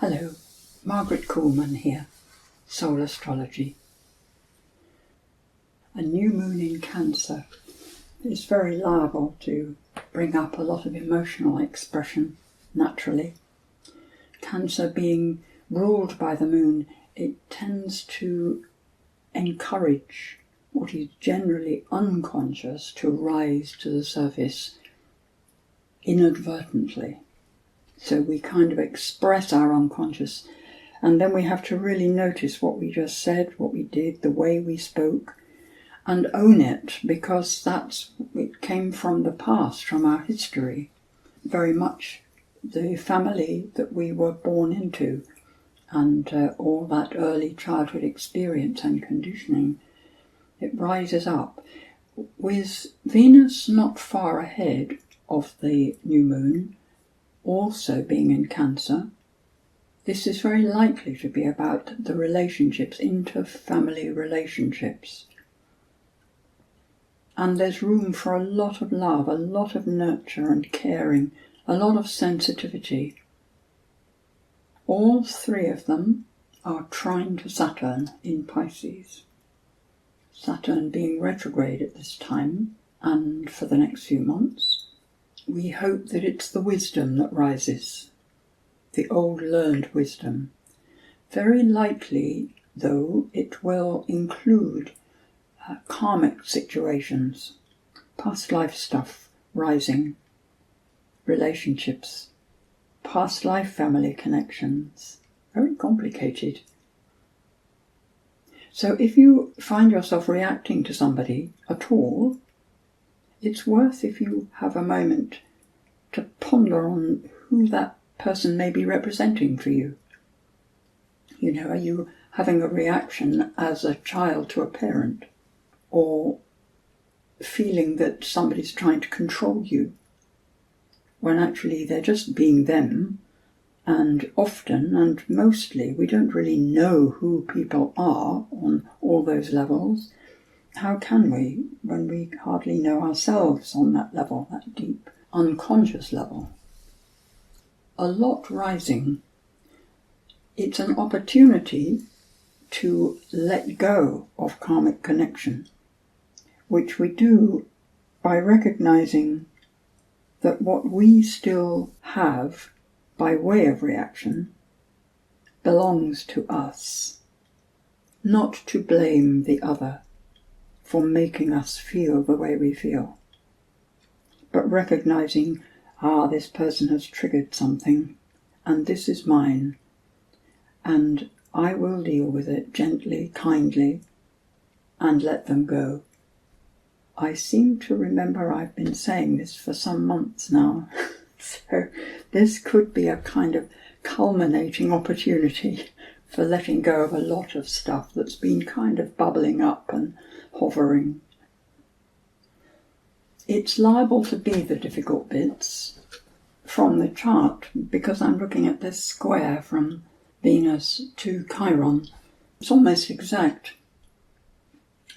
Hello, Margaret Coolman here, Soul Astrology. A new moon in Cancer is very liable to bring up a lot of emotional expression naturally. Cancer being ruled by the moon, it tends to encourage what is generally unconscious to rise to the surface inadvertently. So we kind of express our unconscious, and then we have to really notice what we just said, what we did, the way we spoke, and own it, because it came from the past, from our history, very much the family that we were born into, and all that early childhood experience and conditioning. It rises up. With Venus not far ahead of the new moon, also being in Cancer, this is very likely to be about the relationships, inter-family relationships. And there's room for a lot of love, a lot of nurture and caring, a lot of sensitivity. All three of them are trine to Saturn in Pisces. Saturn being retrograde at this time and for the next few months. We hope that it's the wisdom that rises, the old learned wisdom. Very likely, though, it will include karmic situations, past life stuff rising, relationships, past life family connections. Very complicated. So if you find yourself reacting to somebody at all, it's worth, if you have a moment, to ponder on who that person may be representing for you. You know, are you having a reaction as a child to a parent, or feeling that somebody's trying to control you, when actually they're just being them, and often and mostly we don't really know who people are on all those levels. How can we, when we hardly know ourselves on that level, that deep, unconscious level? A lot rising. It's an opportunity to let go of karmic connection, which we do by recognizing that what we still have by way of reaction belongs to us, not to blame the other for making us feel the way we feel, but recognizing, this person has triggered something, and this is mine, and I will deal with it gently, kindly, and let them go. I seem to remember I've been saying this for some months now, so this could be a kind of culminating opportunity for letting go of a lot of stuff that's been kind of bubbling up and hovering. It's liable to be the difficult bits from the chart, because I'm looking at this square from Venus to Chiron. It's almost exact,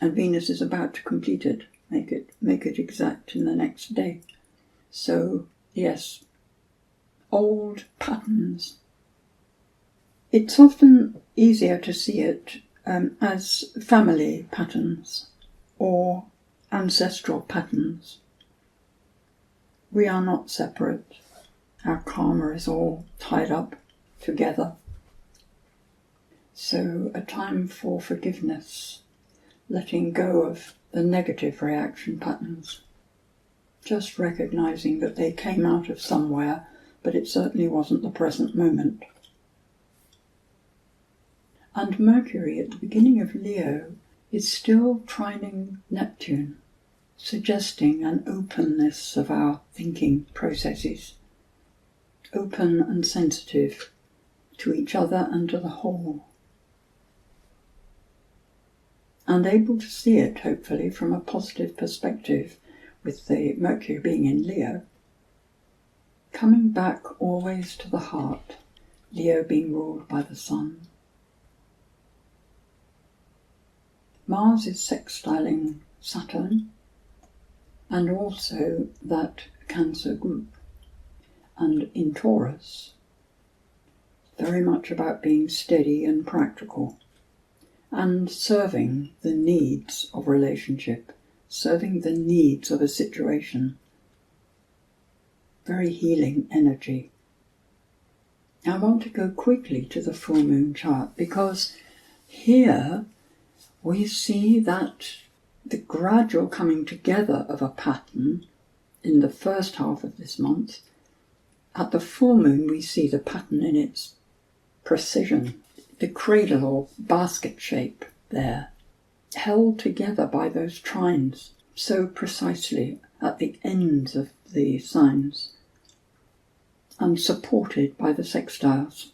and Venus is about to complete it, make it exact in the next day. So yes, old patterns. It's often easier to see it as family patterns or ancestral patterns. We are not separate. Our karma is all tied up together. So a time for forgiveness, letting go of the negative reaction patterns, just recognizing that they came out of somewhere, but it certainly wasn't the present moment. And Mercury at the beginning of Leo is still trining Neptune, suggesting an openness of our thinking processes, open and sensitive to each other and to the whole, and able to see it, hopefully, from a positive perspective, with the Mercury being in Leo, coming back always to the heart, Leo being ruled by the Sun. Mars is sextiling Saturn, and also that Cancer group, and in Taurus, very much about being steady and practical and serving the needs of relationship, serving the needs of a situation. Very healing energy. I want to go quickly to the full moon chart because here we see that the gradual coming together of a pattern in the first half of this month. At the full moon we see the pattern in its precision, the cradle or basket shape there, held together by those trines so precisely at the ends of the signs and supported by the sextiles.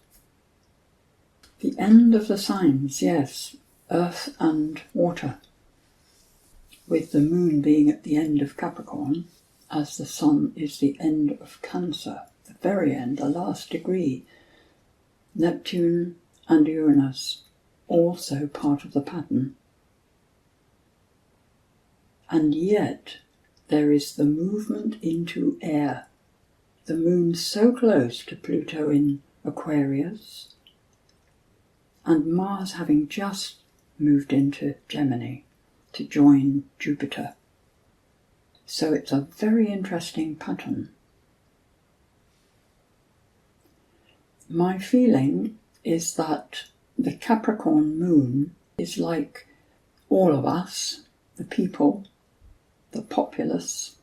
The end of the signs, yes, earth and water, with the moon being at the end of Capricorn, as the sun is the end of Cancer, the very end, the last degree. Neptune and Uranus, also part of the pattern. And yet there is the movement into air. The moon so close to Pluto in Aquarius, and Mars having just moved into Gemini to join Jupiter. So it's a very interesting pattern. My feeling is that the Capricorn moon is like all of us, the people, the populace.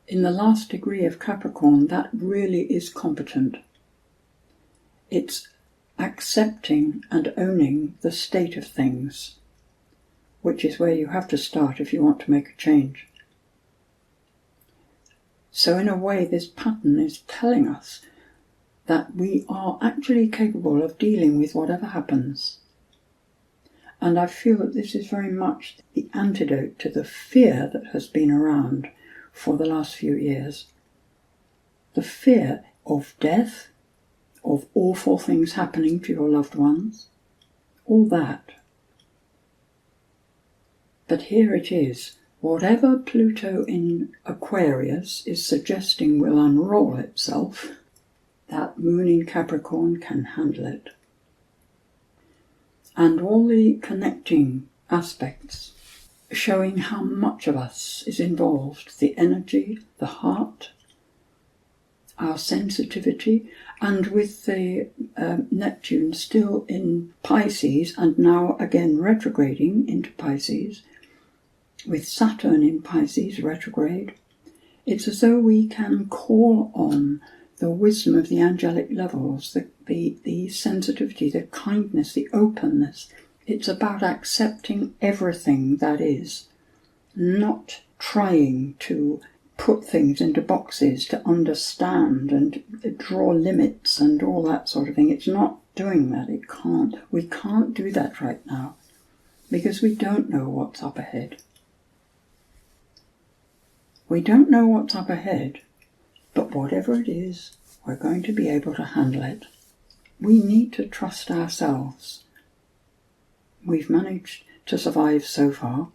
In the last degree of Capricorn, that really is competent. It's accepting and owning the state of things, which is where you have to start if you want to make a change. So in a way, this pattern is telling us that we are actually capable of dealing with whatever happens. And I feel that this is very much the antidote to the fear that has been around for the last few years. The fear of death, of awful things happening to your loved ones, all that. But here it is. Whatever Pluto in Aquarius is suggesting will unroll itself, that moon in Capricorn can handle it. And all the connecting aspects showing how much of us is involved, the energy, the heart, our sensitivity, and with the Neptune still in Pisces and now again retrograding into Pisces, with Saturn in Pisces retrograde, it's as though we can call on the wisdom of the angelic levels, the sensitivity, the kindness, the openness. It's about accepting everything that is, not trying to put things into boxes to understand and draw limits and all that sort of thing. It's not doing that. We can't do that right now because we don't know what's up ahead. We don't know what's up ahead, but whatever it is, we're going to be able to handle it. We need to trust ourselves. We've managed to survive so far.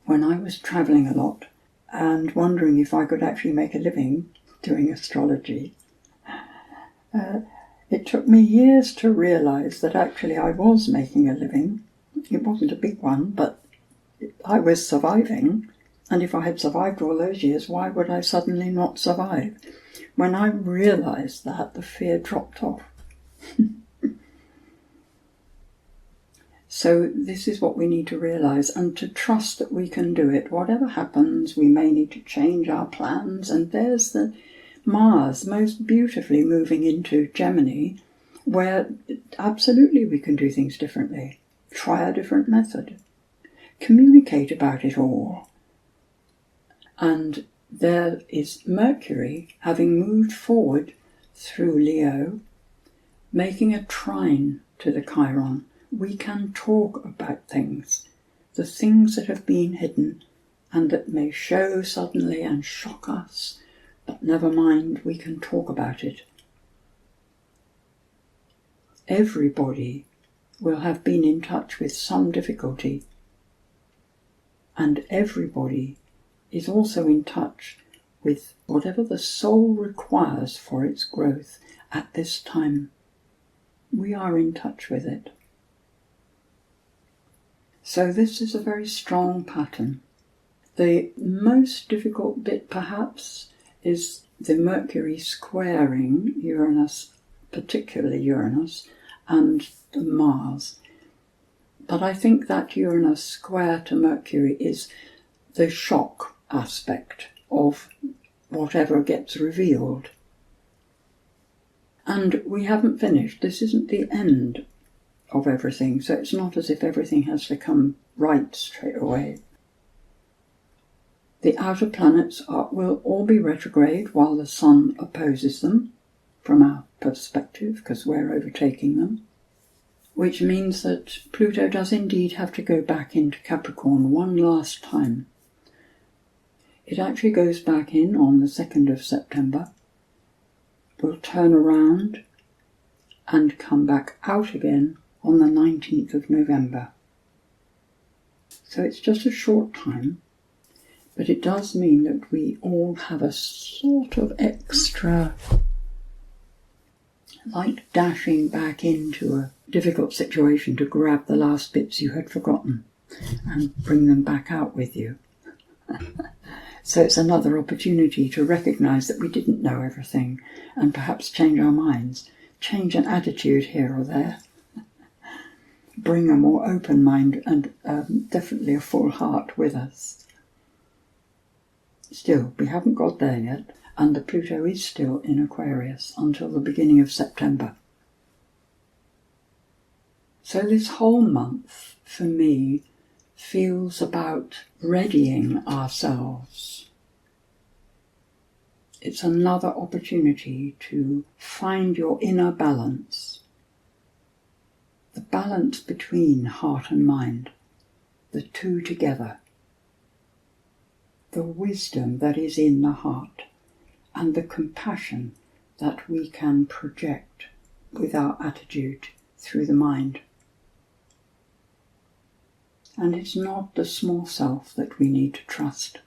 When I was travelling a lot and wondering if I could actually make a living doing astrology, it took me years to realise that actually I was making a living. It wasn't a big one, but I was surviving. And if I had survived all those years, why would I suddenly not survive? When I realised that, the fear dropped off. So this is what we need to realise, and to trust that we can do it. Whatever happens, we may need to change our plans. And there's the Mars most beautifully moving into Gemini, where absolutely we can do things differently. Try a different method. Communicate about it all. And there is Mercury, having moved forward through Leo, making a trine to the Chiron. We can talk about things, the things that have been hidden and that may show suddenly and shock us, but never mind, we can talk about it. Everybody will have been in touch with some difficulty, and everybody is also in touch with whatever the soul requires for its growth at this time. we are in touch with it. So this is a very strong pattern. The most difficult bit perhaps is the Mercury squaring Uranus, particularly Uranus, and the Mars. But I think that Uranus square to Mercury is the shock aspect of whatever gets revealed. And we haven't finished. This isn't the end of everything, so it's not as if everything has to come right straight away. The outer planets will all be retrograde while the Sun opposes them, from our perspective, because we're overtaking them, which means that Pluto does indeed have to go back into Capricorn one last time. It actually goes back in on the 2nd of September, will turn around and come back out again on the 19th of November. So it's just a short time, but it does mean that we all have a sort of extra, like dashing back into a difficult situation to grab the last bits you had forgotten and bring them back out with you. So it's another opportunity to recognise that we didn't know everything and perhaps change our minds, change an attitude here or there, bring a more open mind and definitely a full heart with us. Still, we haven't got there yet, and the Pluto is still in Aquarius until the beginning of September. So this whole month, for me, feels about readying ourselves. It's another opportunity to find your inner balance, the balance between heart and mind, the two together, the wisdom that is in the heart, and the compassion that we can project with our attitude through the mind. And it's not the small self that we need to trust.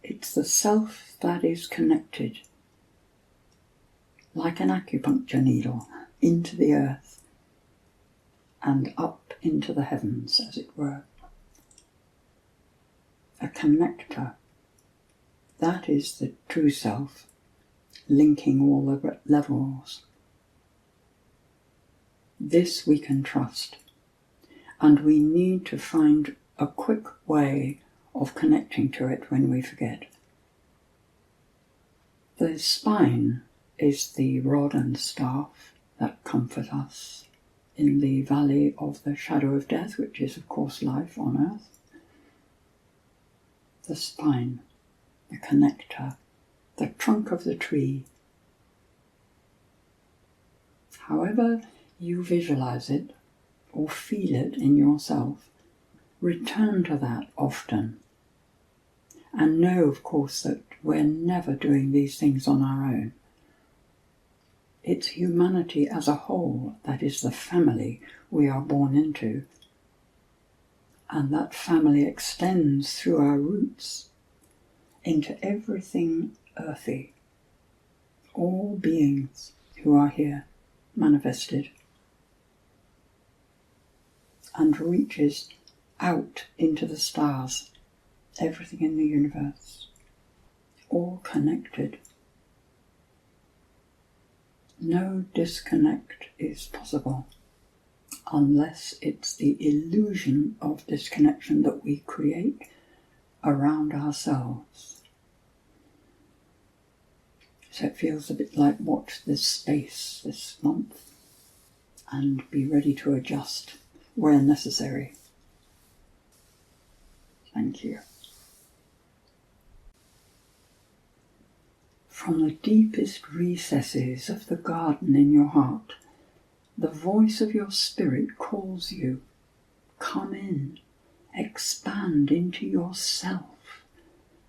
It's the self that is connected, like an acupuncture needle, into the earth and up into the heavens, as it were. A connector. That is the true self, linking all the levels. This we can trust. And we need to find a quick way of connecting to it when we forget. The spine is the rod and staff that comfort us in the valley of the shadow of death, which is of course life on earth. The spine, the connector, the trunk of the tree. However you visualize it, or feel it in yourself, return to that often. And know, of course, that we're never doing these things on our own. It's humanity as a whole that is the family we are born into. And that family extends through our roots into everything earthy, all beings who are here manifested, and reaches out into the stars, everything in the universe, all connected. No disconnect is possible, unless it's the illusion of disconnection that we create around ourselves. So it feels a bit like watch this space this month and be ready to adjust where necessary. Thank you. From the deepest recesses of the garden in your heart, the voice of your spirit calls you. Come in, expand into yourself,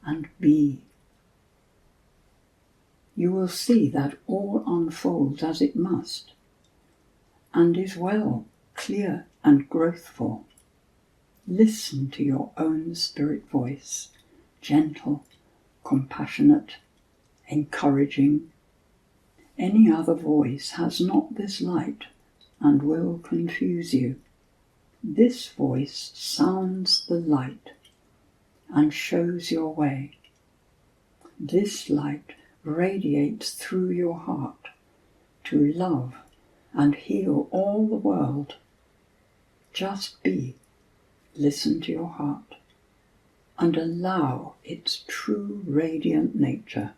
and be. You will see that all unfolds as it must, and is well, clear and growthful. Listen to your own spirit voice, gentle, compassionate, encouraging. Any other voice has not this light and will confuse you. This voice sounds the light and shows your way. This light radiates through your heart to love and heal all the world. Just be. Listen to your heart and allow its true radiant nature